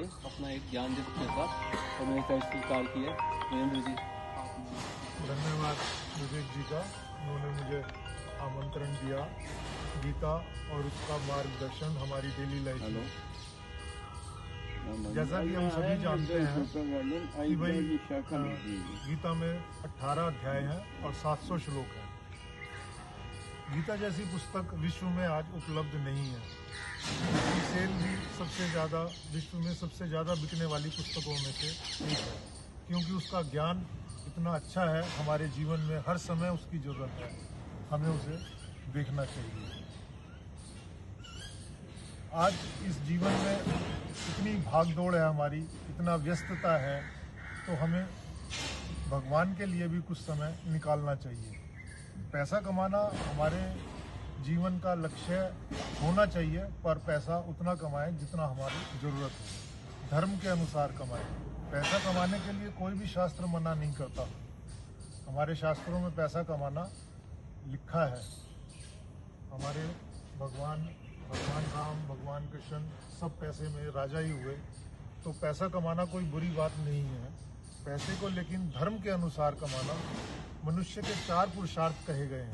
अपना एक ज्ञान दे अपने साथ, और मैंने इसे स्वीकार किया। नरेंद्र जी, धन्यवाद विवेक जी का, उन्होंने मुझे आमंत्रण दिया। गीता और उसका मार्गदर्शन हमारी डेली लाइफ में, जैसा कि हम सभी जानते हैं कि भाई गीता में 18 अध्याय हैं और 700 श्लोक हैं। गीता जैसी पुस्तक विश्व में आज उपलब्ध नहीं है। इसकी सेल भी सबसे ज़्यादा, विश्व में सबसे ज़्यादा बिकने वाली पुस्तकों में से एक है, क्योंकि उसका ज्ञान इतना अच्छा है। हमारे जीवन में हर समय उसकी ज़रूरत है, हमें उसे देखना चाहिए। आज इस जीवन में इतनी भागदौड़ है हमारी, इतना व्यस्तता है, तो हमें भगवान के लिए भी कुछ समय निकालना चाहिए। पैसा कमाना हमारे जीवन का लक्ष्य होना चाहिए, पर पैसा उतना कमाएं जितना हमारी ज़रूरत हो, धर्म के अनुसार कमाएं। पैसा कमाने के लिए कोई भी शास्त्र मना नहीं करता। हमारे शास्त्रों में पैसा कमाना लिखा है। हमारे भगवान राम, भगवान कृष्ण सब पैसे में राजा ही हुए, तो पैसा कमाना कोई बुरी बात नहीं है। पैसे को लेकिन धर्म के अनुसार कमाना, मनुष्य के 4 पुरुषार्थ कहे गए हैं,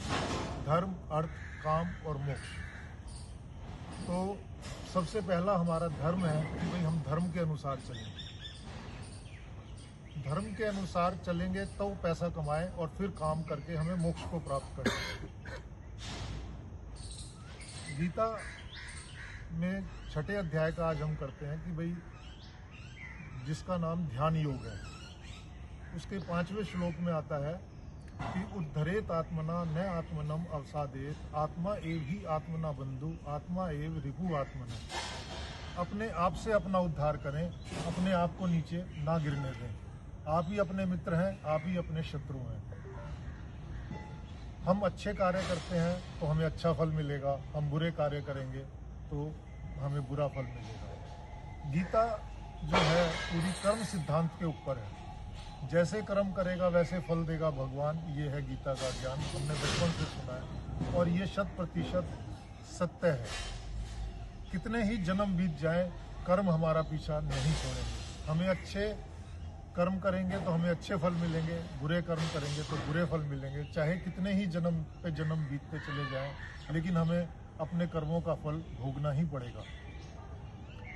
धर्म, अर्थ, काम और मोक्ष। तो सबसे पहला हमारा धर्म है कि भाई हम धर्म के अनुसार चलेंगे। धर्म के अनुसार चलेंगे तो पैसा कमाएं और फिर काम करके हमें मोक्ष को प्राप्त करें। गीता में 6ठे अध्याय का आज हम करते हैं कि भाई जिसका नाम ध्यान योग है, उसके 5वें श्लोक में आता है कि उद्धरेत आत्मना न आत्मनम अवसादेत, आत्मा एव ही आत्मना बंधु, आत्मा एव रिपु आत्मना। अपने आप से अपना उद्धार करें, अपने आप को नीचे ना गिरने दें। आप ही अपने मित्र हैं, आप ही अपने शत्रु हैं। हम अच्छे कार्य करते हैं तो हमें अच्छा फल मिलेगा, हम बुरे कार्य करेंगे तो हमें बुरा फल मिलेगा। गीता जो है पूरी कर्म सिद्धांत के ऊपर है। जैसे कर्म करेगा वैसे फल देगा भगवान, ये है गीता का ज्ञान। हमने बचपन से सुना है और ये 100% सत्य है। कितने ही जन्म बीत जाए, कर्म हमारा पीछा नहीं छोड़ेंगे। हमें अच्छे कर्म करेंगे तो हमें अच्छे फल मिलेंगे, बुरे कर्म करेंगे तो बुरे फल मिलेंगे। चाहे कितने ही जन्म पे जन्म बीतते चले जाएं, लेकिन हमें अपने कर्मों का फल भोगना ही पड़ेगा।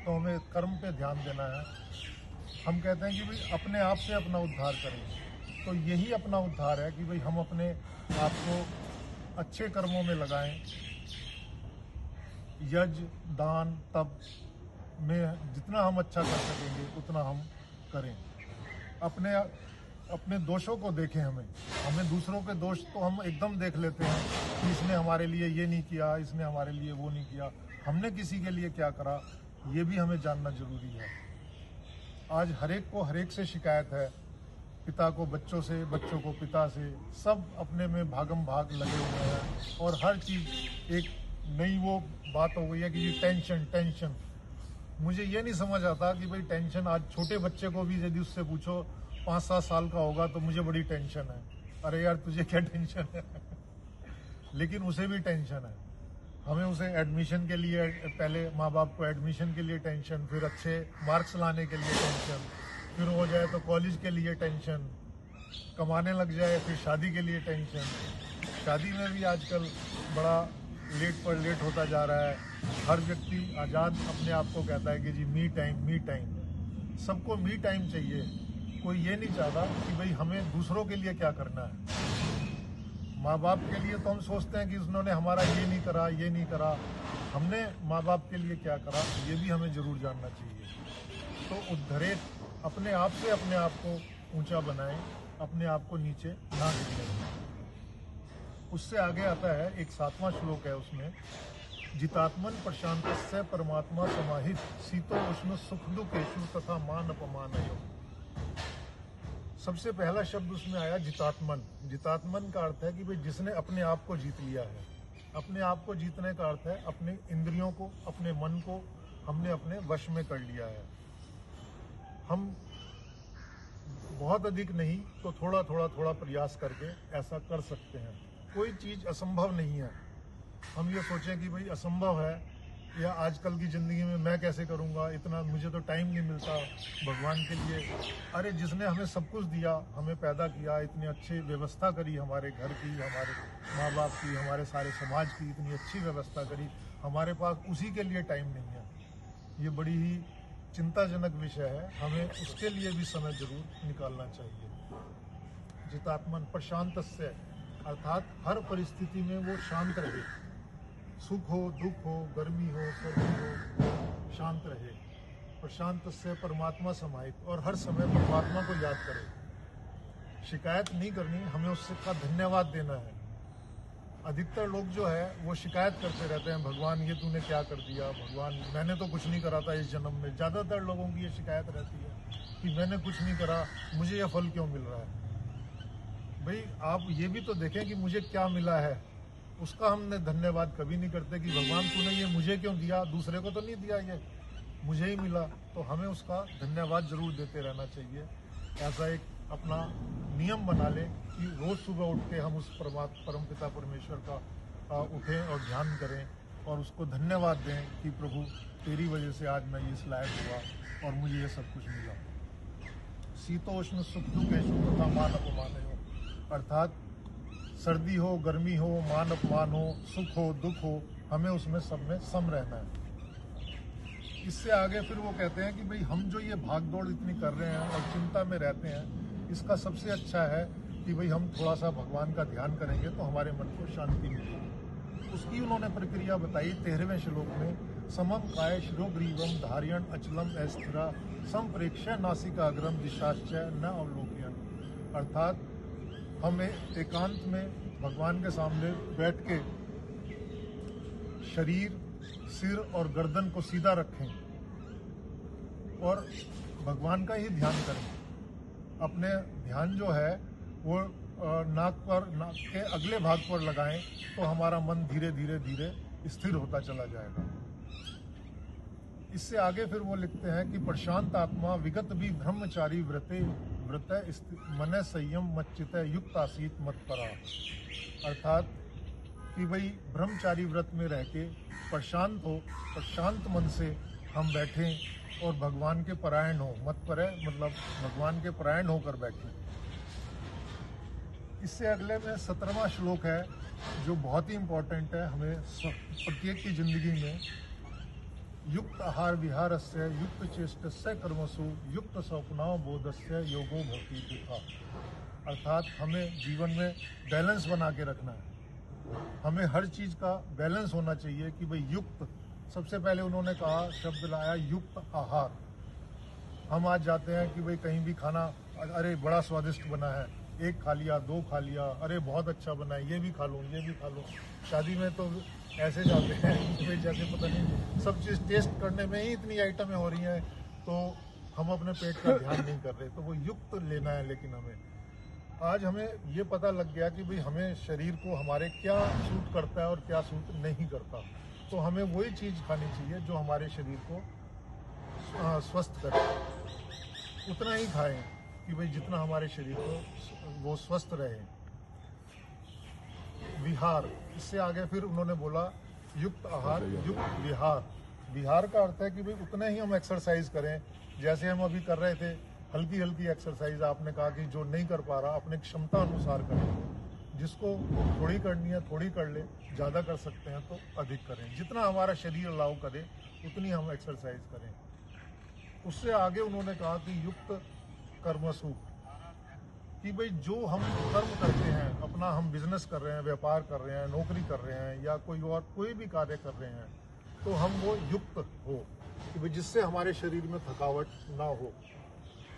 तो हमें कर्म पे ध्यान देना है। हम कहते हैं कि भाई अपने आप से अपना उद्धार करें, तो यही अपना उद्धार है कि भाई हम अपने आप को अच्छे कर्मों में लगाएं। यज्ञ, दान, तप में जितना हम अच्छा कर सकेंगे उतना हम करें। अपने दोषों को देखें। हमें दूसरों के दोष तो हम एकदम देख लेते हैं कि इसने हमारे लिए ये नहीं किया, इसने हमारे लिए वो नहीं किया। हमने किसी के लिए क्या करा, ये भी हमें जानना जरूरी है। आज हरेक को हरेक से शिकायत है, पिता को बच्चों से, बच्चों को पिता से, सब अपने में भागम भाग लगे हुए हैं और हर चीज़ एक नई वो बात हो गई है कि ये टेंशन। मुझे ये नहीं समझ आता कि भाई टेंशन, आज छोटे बच्चे को भी यदि उससे पूछो 5-7 साल का होगा तो मुझे बड़ी टेंशन है। अरे यार तुझे क्या टेंशन है लेकिन उसे भी टेंशन है। हमें उसे एडमिशन के लिए, पहले माँ बाप को एडमिशन के लिए टेंशन, फिर अच्छे मार्क्स लाने के लिए टेंशन, फिर हो जाए तो कॉलेज के लिए टेंशन, कमाने लग जाए फिर शादी के लिए टेंशन। शादी में भी आजकल बड़ा लेट पर लेट होता जा रहा है। हर व्यक्ति आज़ाद अपने आप को कहता है कि जी मी टाइम। सबको मी टाइम चाहिए। कोई ये नहीं चाहता कि भाई हमें दूसरों के लिए क्या करना है। माँ बाप के लिए तो हम सोचते हैं कि उन्होंने हमारा ये नहीं करा। हमने माँ बाप के लिए क्या करा, ये भी हमें जरूर जानना चाहिए। तो उद्धरेत, अपने आप से अपने आप को ऊंचा बनाएं, अपने आप को नीचे ना गिरने। उससे आगे आता है एक 7वां श्लोक है, उसमें जितात्मन प्रशांतस्य परमात्मा समाहित, शीतो उष्ण सुख दुखेषु तथा मान अपमानयो। सबसे पहला शब्द उसमें आया जितात्मन। जितात्मन का अर्थ है कि भाई जिसने अपने आप को जीत लिया है। अपने आप को जीतने का अर्थ है अपने इंद्रियों को, अपने मन को हमने अपने वश में कर लिया है। हम बहुत अधिक नहीं तो थोड़ा प्रयास करके ऐसा कर सकते हैं। कोई चीज़ असंभव नहीं है। हम ये सोचें कि भाई असंभव है या आजकल की ज़िंदगी में मैं कैसे करूँगा, इतना मुझे तो टाइम नहीं मिलता भगवान के लिए। अरे जिसने हमें सब कुछ दिया, हमें पैदा किया, इतनी अच्छी व्यवस्था करी हमारे घर की, हमारे माँ बाप की, हमारे सारे समाज की इतनी अच्छी व्यवस्था करी, हमारे पास उसी के लिए टाइम नहीं है। ये बड़ी ही चिंताजनक विषय है, हमें उसके लिए भी समय जरूर निकालना चाहिए। जितात्मन प्रशांतस्य, अर्थात हर परिस्थिति में वो शांत रहे, सुख हो दुख हो गर्मी हो सर्दी हो, शांत रहे। प्रशांत से परमात्मा समाहित, और हर समय परमात्मा को याद करे। शिकायत नहीं करनी, हमें उसका धन्यवाद देना है। अधिकतर लोग जो है वो शिकायत करते रहते हैं, भगवान ये तूने क्या कर दिया, भगवान मैंने तो कुछ नहीं करा था इस जन्म में। ज़्यादातर लोगों की ये शिकायत रहती है कि मैंने कुछ नहीं करा, मुझे ये फल क्यों मिल रहा है। भाई आप ये भी तो देखें कि मुझे क्या मिला है, उसका हमने धन्यवाद कभी नहीं करते कि भगवान तूने ये मुझे क्यों दिया, दूसरे को तो नहीं दिया, ये मुझे ही मिला। तो हमें उसका धन्यवाद जरूर देते रहना चाहिए। ऐसा एक अपना नियम बना लें कि रोज़ सुबह उठ के हम उस परमपिता परमेश्वर का उठें और ध्यान करें और उसको धन्यवाद दें कि प्रभु तेरी वजह से आज मैं इस लायक हुआ और मुझे ये सब कुछ मिला। शीतोष्ण सुख दुख ऐशु तथा मान अपमान हो, अर्थात सर्दी हो गर्मी हो मान अपमान हो सुख हो दुख हो, हमें उसमें सब में सम रहना है। इससे आगे फिर वो कहते हैं कि भाई हम जो ये भाग दौड़ इतनी कर रहे हैं और चिंता में रहते हैं, इसका सबसे अच्छा है कि भाई हम थोड़ा सा भगवान का ध्यान करेंगे तो हमारे मन को शांति मिलेगी। उसकी उन्होंने प्रक्रिया बताई 13वें श्लोक में। समम काय शिरोग्रीवम धार्यण अचलम अस्थिरा संप्रेक्ष्य नासिका अग्रम दिशाश्च न अवलोकयन, अर्थात हमें एकांत में भगवान के सामने बैठ के शरीर सिर और गर्दन को सीधा रखें और भगवान का ही ध्यान करें। अपने ध्यान जो है वो नाक के अगले भाग पर लगाएं तो हमारा मन धीरे धीरे धीरे स्थिर होता चला जाएगा। इससे आगे फिर वो लिखते हैं कि प्रशांत आत्मा विगत भी ब्रह्मचारी व्रते मन संयम मच्चित युक्त आसीत मत परा, अर्थात कि भाई ब्रह्मचारी व्रत में रह के प्रशांत हो, प्रशांत मन से हम बैठें और भगवान के परायण हो। मत पर है मतलब भगवान के परायण होकर बैठें। इससे अगले में 17वां श्लोक है जो बहुत ही इम्पोर्टेंट है हमें प्रत्येक की जिंदगी में। युक्त आहार विहारस्य युक्त चेष्टस्य कर्मसु युक्त स्वप्नाव बोधस्य योगो भक्ति दुखा, अर्थात हमें जीवन में बैलेंस बना के रखना है। हमें हर चीज का बैलेंस होना चाहिए कि भाई युक्त, सबसे पहले उन्होंने कहा शब्द लाया युक्त आहार। हम आज जाते हैं कि भाई कहीं भी खाना, अरे बड़ा स्वादिष्ट बना है, एक खा लिया दो खा लिया, अरे बहुत अच्छा बना है, ये भी खा लूँ ये भी खा लूँ। शादी में तो ऐसे जाते हैं कि जैसे पता नहीं सब चीज़ टेस्ट करने में ही इतनी आइटमें हो रही हैं, तो हम अपने पेट का ध्यान नहीं कर रहे। तो वो युक्त लेना है। लेकिन आज हमें ये पता लग गया कि भाई हमें शरीर को हमारे क्या सूट करता है और क्या सूट नहीं करता, तो हमें वही चीज़ खानी चाहिए जो हमारे शरीर को स्वस्थ करे। उतना ही खाएं कि भाई जितना हमारे शरीर को वो स्वस्थ रहे। विहार, इससे आगे फिर उन्होंने बोला युक्त आहार युक्त विहार। विहार का अर्थ है कि भाई उतने ही हम एक्सरसाइज करें जैसे हम अभी कर रहे थे। हल्की हल्की एक्सरसाइज, आपने कहा कि जो नहीं कर पा रहा अपने क्षमता अनुसार करें। जिसको थोड़ी करनी है थोड़ी कर ले, ज़्यादा कर सकते हैं तो अधिक करें। जितना हमारा शरीर अलाउ करे उतनी हम एक्सरसाइज करें। उससे आगे उन्होंने कहा कि युक्त कर्मसु, कि भाई जो हम कर्म करते हैं, अपना हम बिजनेस कर रहे हैं, व्यापार कर रहे हैं, नौकरी कर रहे हैं या कोई भी कार्य कर रहे हैं, तो हम वो युक्त हो कि भाई जिससे हमारे शरीर में थकावट ना हो।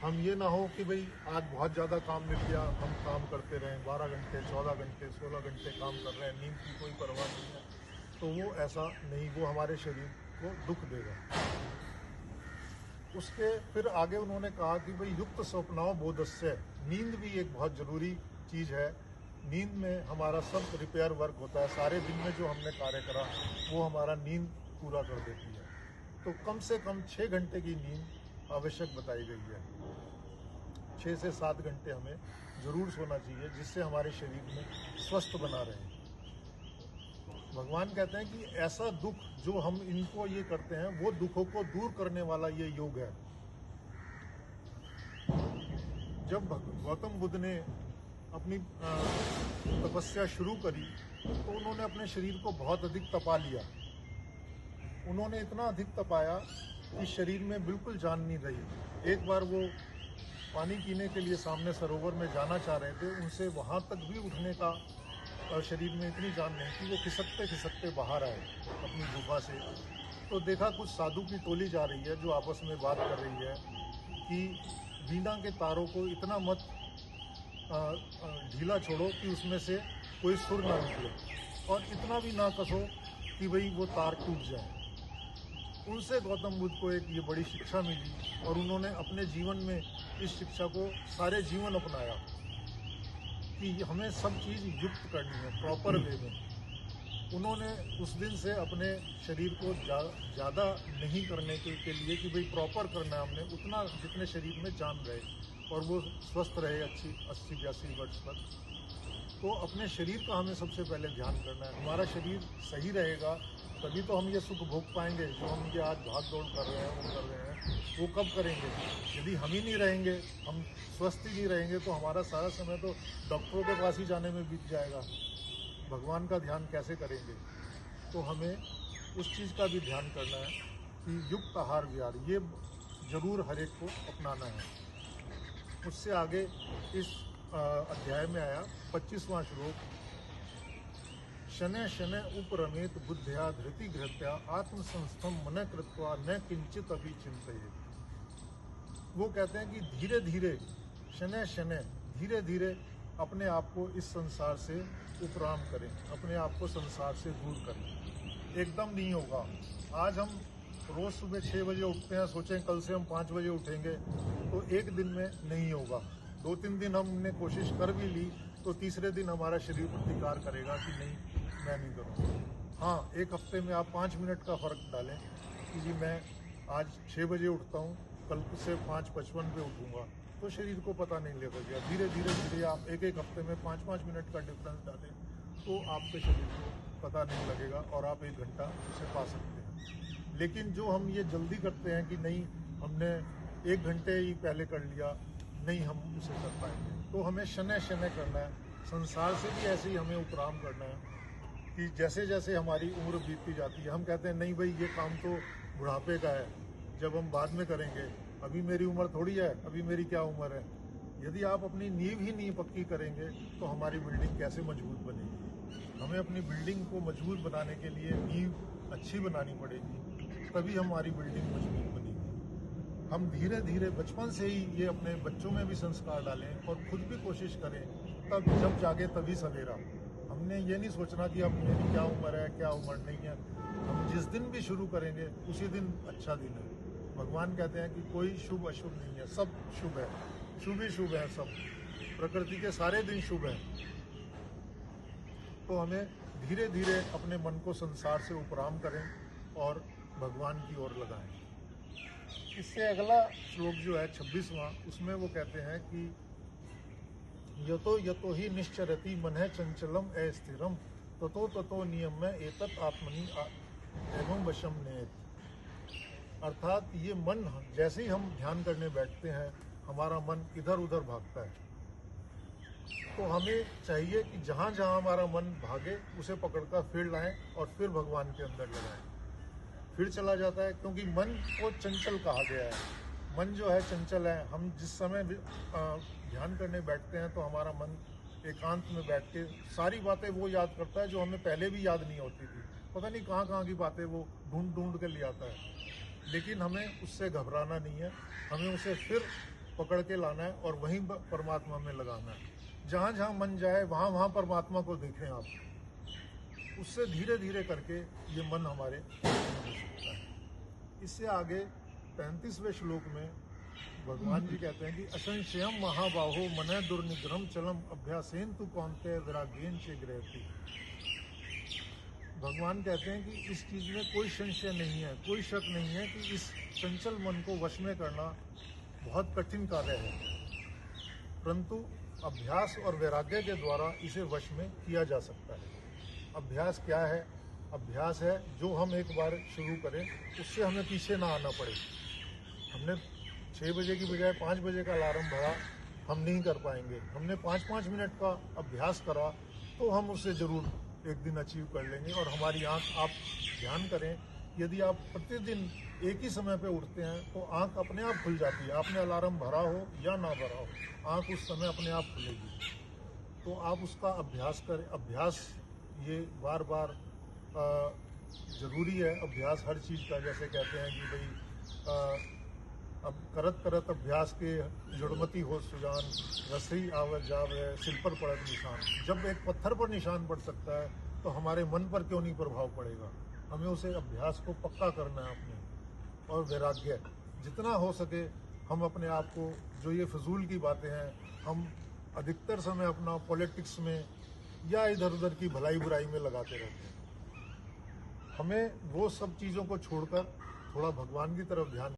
हम ये ना हो कि भाई आज बहुत ज़्यादा काम मिल गया, हम काम करते रहें 12 घंटे 14 घंटे 16 घंटे काम कर रहे हैं, नींद की कोई परवाह नहीं है, तो वो ऐसा नहीं, वो हमारे शरीर को दुख देगा। उसके फिर आगे उन्होंने कहा कि भाई युक्त स्वप्नाव बोधस्य, नींद भी एक बहुत ज़रूरी चीज़ है। नींद में हमारा सब रिपेयर वर्क होता है। सारे दिन में जो हमने कार्य करा वो हमारा नींद पूरा कर देती है। तो कम से कम 6 घंटे की नींद आवश्यक बताई गई है। 6 से 7 घंटे हमें ज़रूर सोना चाहिए, जिससे हमारे शरीर में स्वस्थ बना रहे। भगवान कहते हैं कि ऐसा दुख जो हम इनको ये करते हैं वो दुखों को दूर करने वाला ये योग है। जब गौतम बुद्ध ने अपनी तपस्या शुरू करी तो उन्होंने अपने शरीर को बहुत अधिक तपा लिया। उन्होंने इतना अधिक तपाया कि शरीर में बिल्कुल जान नहीं रही। एक बार वो पानी पीने के लिए सामने सरोवर में जाना चाह रहे थे, उनसे वहाँ तक भी उठने का शरीर में इतनी जान नहीं थी। वो खिसकते खिसकते बाहर आए अपनी गुफा से, तो देखा कुछ साधु की टोली जा रही है जो आपस में बात कर रही है कि वीणा के तारों को इतना मत ढीला छोड़ो कि उसमें से कोई सुर ना निकले, और इतना भी ना कसो कि भाई वो तार टूट जाए। उनसे गौतम बुद्ध को एक ये बड़ी शिक्षा मिली और उन्होंने अपने जीवन में इस शिक्षा को सारे जीवन अपनाया कि हमें सब चीज़ युक्त करनी है, प्रॉपर वे में। उन्होंने उस दिन से अपने शरीर को ज़्यादा नहीं करने के लिए कि भाई प्रॉपर करना है हमने उतना जितने शरीर में जान रहे और वो स्वस्थ रहे 80-82 वर्ष तक। तो अपने शरीर का हमें सबसे पहले ध्यान करना है। हमारा शरीर सही रहेगा तभी तो हम ये सुख भोग पाएंगे जो हम ये आज भाग दौड़ कर रहे हैं, वो कर रहे हैं, वो कब करेंगे? यदि हम ही नहीं रहेंगे, हम स्वस्थ ही नहीं रहेंगे तो हमारा सारा समय तो डॉक्टरों के पास ही जाने में बीत जाएगा। भगवान का ध्यान कैसे करेंगे? तो हमें उस चीज़ का भी ध्यान करना है कि युक्त आहार विहार ये जरूर हर एक को अपनाना है। उससे आगे इस अध्याय में आया 25वां श्लोक, शनै शनै उपरमेत बुद्ध्या धृति घृत्या आत्मसंस्थम मन कृत्वा न किंचित अभी चिंतयेत्। वो कहते हैं कि धीरे धीरे शनै शनै धीरे धीरे अपने आप को इस संसार से उपराम करें, अपने आप को संसार से दूर करें। एकदम नहीं होगा। आज हम रोज़ सुबह 6 बजे उठते हैं, सोचें कल से हम 5 बजे उठेंगे, तो एक दिन में नहीं होगा। 2-3 दिन हमने कोशिश कर भी ली तो तीसरे दिन हमारा शरीर प्रतिकार करेगा कि नहीं, मैं नहीं करूँगा। हाँ, एक हफ्ते में आप 5 मिनट का फ़र्क डालें कि जी मैं आज 6 बजे उठता हूँ, कल से 5:55 पे उठूँगा, तो शरीर को पता नहीं लगेगा। धीरे धीरे आप एक हफ्ते में 5-5 मिनट का डिफरेंस डालें तो आपके शरीर को पता नहीं लगेगा और आप 1 घंटा उसे पा सकते हैं। लेकिन जो हम ये जल्दी करते हैं कि नहीं हमने 1 घंटे ही पहले कर लिया, नहीं हम उसे कर पाएंगे। तो हमें शनै शनै करना है। संसार से भी ऐसे ही हमें उपराम करना है कि जैसे जैसे हमारी उम्र बीतती जाती है हम कहते हैं नहीं भाई ये काम तो बुढ़ापे का है, जब हम बाद में करेंगे, अभी मेरी उम्र थोड़ी है, अभी मेरी क्या उम्र है। यदि आप अपनी नींव ही नहीं पक्की करेंगे तो हमारी बिल्डिंग कैसे मजबूत बनेगी? हमें अपनी बिल्डिंग को मजबूत बनाने के लिए नींव अच्छी बनानी पड़ेगी, तभी हमारी बिल्डिंग मजबूत बनेगी। हम धीरे धीरे बचपन से ही ये अपने बच्चों में भी संस्कार डालें और खुद भी कोशिश करें, तब जब जागे तभी सवेरा। हमने ये नहीं सोचना कि अब मेरी क्या उम्र है, क्या उम्र नहीं है। हम जिस दिन भी शुरू करेंगे उसी दिन अच्छा दिन है। भगवान कहते हैं कि कोई शुभ अशुभ नहीं है, सब शुभ है, शुभ ही शुभ है। सब प्रकृति के सारे दिन शुभ हैं। तो हमें धीरे धीरे अपने मन को संसार से उपराम करें और भगवान की ओर लगाएं। इससे अगला श्लोक जो है 26वां, उसमें वो कहते हैं कि यतो यतो ही निश्चरति मनः चंचलम अस्थिरम ततो ततो नियम में एतत् आत्मनि एवं वशम नेत। अर्थात ये मन जैसे ही हम ध्यान करने बैठते हैं हमारा मन इधर उधर भागता है। तो हमें चाहिए कि जहाँ जहाँ हमारा मन भागे उसे पकड़कर फिर लाएं और फिर भगवान के अंदर लगाएं। फिर चला जाता है क्योंकि मन को चंचल कहा गया है। मन जो है चंचल है। हम जिस समय ध्यान करने बैठते हैं तो हमारा मन एकांत में बैठ के सारी बातें वो याद करता है जो हमें पहले भी याद नहीं होती थी। पता नहीं कहाँ की बातें वो ढूंढ ढूंढ के ले आता है। लेकिन हमें उससे घबराना नहीं है, हमें उसे फिर पकड़ के लाना है और वहीं परमात्मा में लगाना है। जहाँ जहाँ मन जाए वहाँ वहाँ परमात्मा को देखें आप। उससे धीरे धीरे करके ये मन हमारे हो सकता है। इससे आगे 35वें श्लोक में भगवान जी कहते हैं कि असंशयम महाबाहो मनः दुर्निग्रहम चलम अभ्यासेन तु कौन्तेय वैराग्येन च गृह्यति। भगवान कहते हैं कि इस चीज़ में कोई संशय नहीं है, कोई शक नहीं है कि इस चंचल मन को वश में करना बहुत कठिन कार्य है, परंतु अभ्यास और वैराग्य के द्वारा इसे वश में किया जा सकता है। अभ्यास क्या है? अभ्यास है जो हम एक बार शुरू करें उससे हमें पीछे ना आना पड़े। हमने 6 बजे की बजाय 5 बजे का अलार्म भरा, हम नहीं कर पाएंगे। हमने 5-5 मिनट का अभ्यास करा तो हम उससे ज़रूर एक दिन अचीव कर लेंगे। और हमारी आँख, आप ध्यान करें, यदि आप प्रतिदिन एक ही समय पे उठते हैं तो आँख अपने आप खुल जाती है। आपने अलार्म भरा हो या ना भरा हो, आँख उस समय अपने आप खुलेगी। तो आप उसका अभ्यास करें। अभ्यास ये बार बार ज़रूरी है। अभ्यास हर चीज़ का, जैसे कहते हैं कि भाई अब करत करत अभ्यास के जुड़मती हो सुजान, रसई आवत जावे सिल पर पड़त निशान। जब एक पत्थर पर निशान पड़ सकता है तो हमारे मन पर क्यों नहीं प्रभाव पड़ेगा। हमें उसे अभ्यास को पक्का करना है अपने। और वैराग्य, जितना हो सके हम अपने आप को, जो ये फजूल की बातें हैं, हम अधिकतर समय अपना पॉलिटिक्स में या इधर उधर की भलाई बुराई में लगाते रहते हैं। हमें वो सब चीज़ों को छोड़कर थोड़ा भगवान की तरफ ध्यान